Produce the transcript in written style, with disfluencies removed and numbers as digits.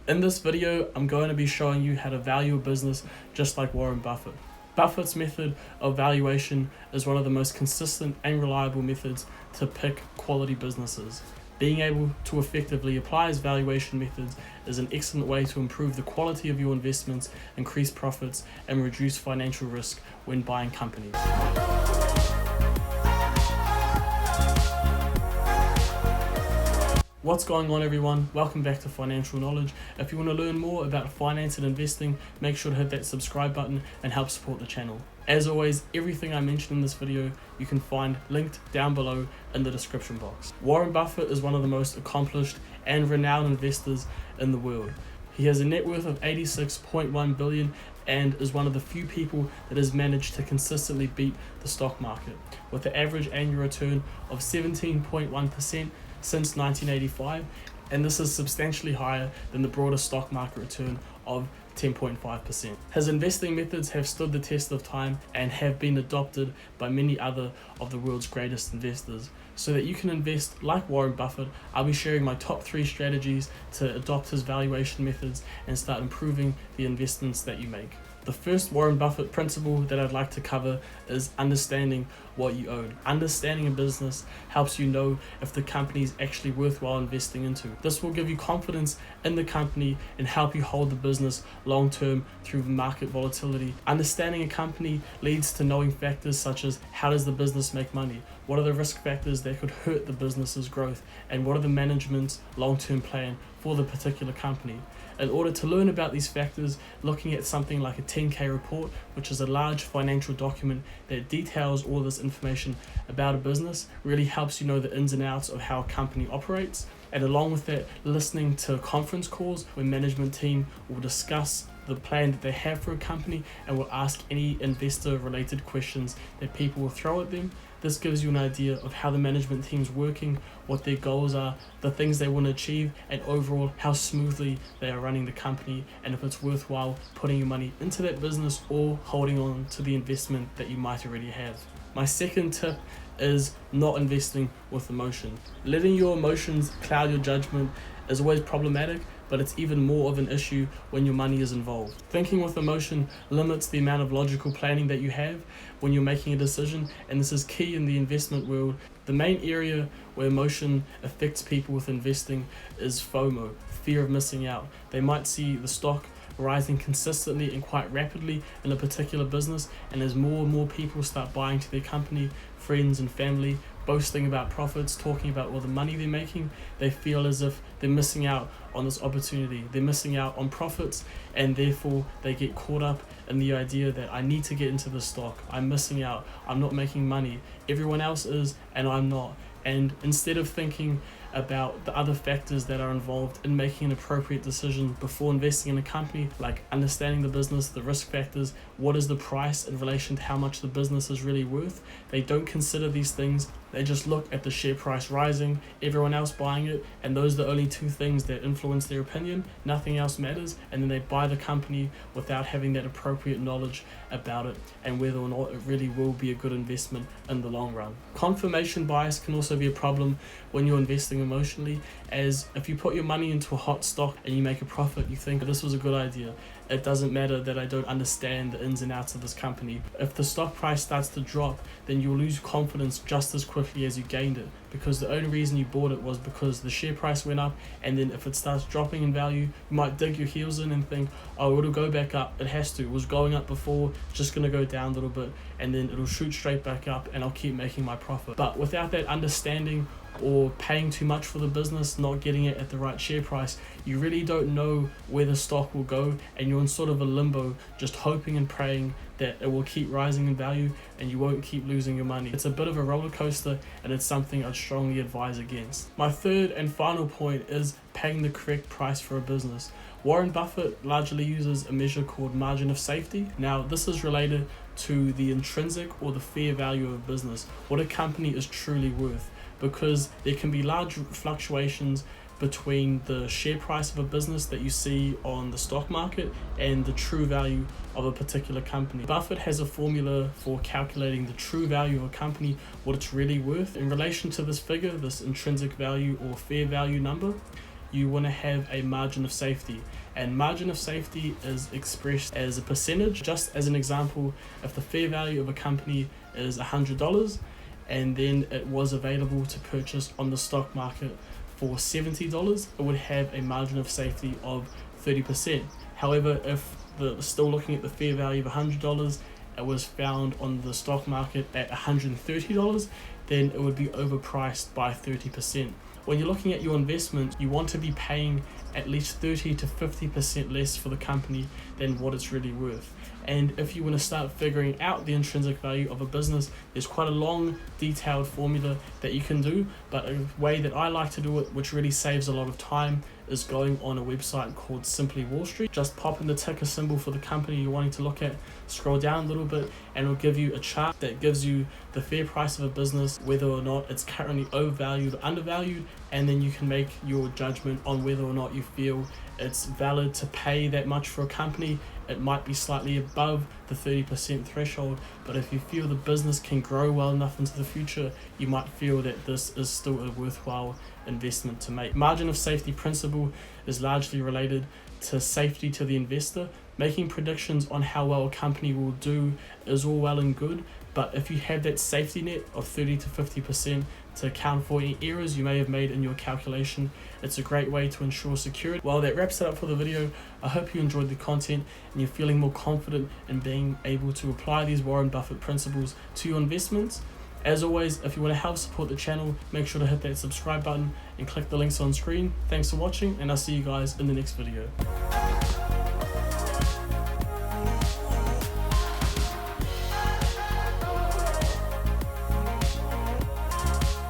In this video, I'm going to be showing you how to value a business just like Warren Buffett. Buffett's method of valuation is one of the most consistent and reliable methods to pick quality businesses. Being able to effectively apply his valuation methods is an excellent way to improve the quality of your investments, increase profits, and reduce financial risk when buying companies. What's going on, everyone? Welcome back to Financial Knowledge. If you want to learn more about finance and investing, make sure to hit that subscribe button and help support the channel. As always, everything I mentioned in this video you can find linked down below in the description box. Warren Buffett is one of the most accomplished and renowned investors in the world. He has a net worth of $86.1 billion and is one of the few people that has managed to consistently beat the stock market with an average annual return of 17.1% since 1985, and this is substantially higher than the broader stock market return of 10.5%. His investing methods have stood the test of time and have been adopted by many other of the world's greatest investors. So that you can invest like Warren Buffett, I'll be sharing my top 3 strategies to adopt his valuation methods and start improving the investments that you make. The first Warren Buffett principle that I'd like to cover is understanding what you own. Understanding a business helps you know if the company is actually worthwhile investing into. This will give you confidence in the company and help you hold the business long term through market volatility. Understanding a company leads to knowing factors such as how does the business make money, what are the risk factors that could hurt the business's growth, and what are the management's long-term plan for the particular company. In order to learn about these factors, looking at something like a 10K report, which is a large financial document that details all this information about a business, really helps you know the ins and outs of how a company operates. And along with that, listening to conference calls where management team will discuss the plan that they have for a company and will ask any investor related questions that people will throw at them. This gives you an idea of how the management team's working, what their goals are, the things they want to achieve, and overall how smoothly they are running the company, and if it's worthwhile putting your money into that business or holding on to the investment that you might already have. My second tip is not investing with emotion. Letting your emotions cloud your judgment is always problematic, but it's even more of an issue when your money is involved. Thinking with emotion limits the amount of logical planning that you have when you're making a decision, and this is key in the investment world. The main area where emotion affects people with investing is FOMO, fear of missing out. They might see the stock rising consistently and quite rapidly in a particular business, and as more and more people start buying to their company, friends and family, boasting about profits, talking about all the money they're making, they feel as if they're missing out on this opportunity. They're missing out on profits, and therefore they get caught up in the idea that I need to get into the stock. I'm missing out. I'm not making money. Everyone else is, and I'm not. And instead of thinking about the other factors that are involved in making an appropriate decision before investing in a company, like understanding the business, the risk factors, what is the price in relation to how much the business is really worth, they don't consider these things. They just look at the share price rising, everyone else buying it, and those are the only 2 things that influence their opinion. Nothing else matters, and then they buy the company without having that appropriate knowledge about it and whether or not it really will be a good investment in the long run. Confirmation bias can also be a problem when you're investing emotionally, as if you put your money into a hot stock and you make a profit, you think this was a good idea. It doesn't matter that I don't understand the ins and outs of this company. If the stock price starts to drop, then you'll lose confidence just as quickly as you gained it, because the only reason you bought it was because the share price went up, and then if it starts dropping in value, you might dig your heels in and think, oh, it'll go back up. It has to. It was going up before, it's just going to go down a little bit, and then it'll shoot straight back up, and I'll keep making my profit. But without that understanding, or paying too much for the business, not getting it at the right share price, you really don't know where the stock will go, and you're in sort of a limbo, just hoping and praying that it will keep rising in value and you won't keep losing your money. It's a bit of a roller coaster, and it's something I'd strongly advise against. My third and final point is paying the correct price for a business. Warren Buffett largely uses a measure called margin of safety. Now, this is related to the intrinsic or the fair value of a business, what a company is truly worth, because there can be large fluctuations between the share price of a business that you see on the stock market and the true value of a particular company. Buffett has a formula for calculating the true value of a company, what it's really worth. In relation to this figure, this intrinsic value or fair value number, you want to have a margin of safety. And margin of safety is expressed as a percentage. Just as an example, if the fair value of a company is $100 and then it was available to purchase on the stock market for $70, it would have a margin of safety of 30%. However, if still looking at the fair value of $100, it was found on the stock market at $130, then it would be overpriced by 30%. When you're looking at your investment, you want to be paying at least 30 to 50% less for the company than what it's really worth. And if you want to start figuring out the intrinsic value of a business, there's quite a long, detailed formula that you can do, but a way that I like to do it, which really saves a lot of time, is going on a website called Simply Wall Street. Just pop in the ticker symbol for the company you're wanting to look at, scroll down a little bit, and it'll give you a chart that gives you the fair price of a business, whether or not it's currently overvalued or undervalued, and then you can make your judgment on whether or not you feel it's valid to pay that much for a company. It might be slightly above the 30% threshold, but if you feel the business can grow well enough into the future, you might feel that this is still a worthwhile investment to make. Margin of safety principle is largely related to safety to the investor. Making predictions on how well a company will do is all well and good, but if you have that safety net of 30 to 50% to account for any errors you may have made in your calculation, it's a great way to ensure security. Well, that wraps it up for the video. I hope you enjoyed the content and you're feeling more confident in being able to apply these Warren Buffett principles to your investments. As always, if you want to help support the channel, make sure to hit that subscribe button and click the links on screen. Thanks for watching, and I'll see you guys in the next video.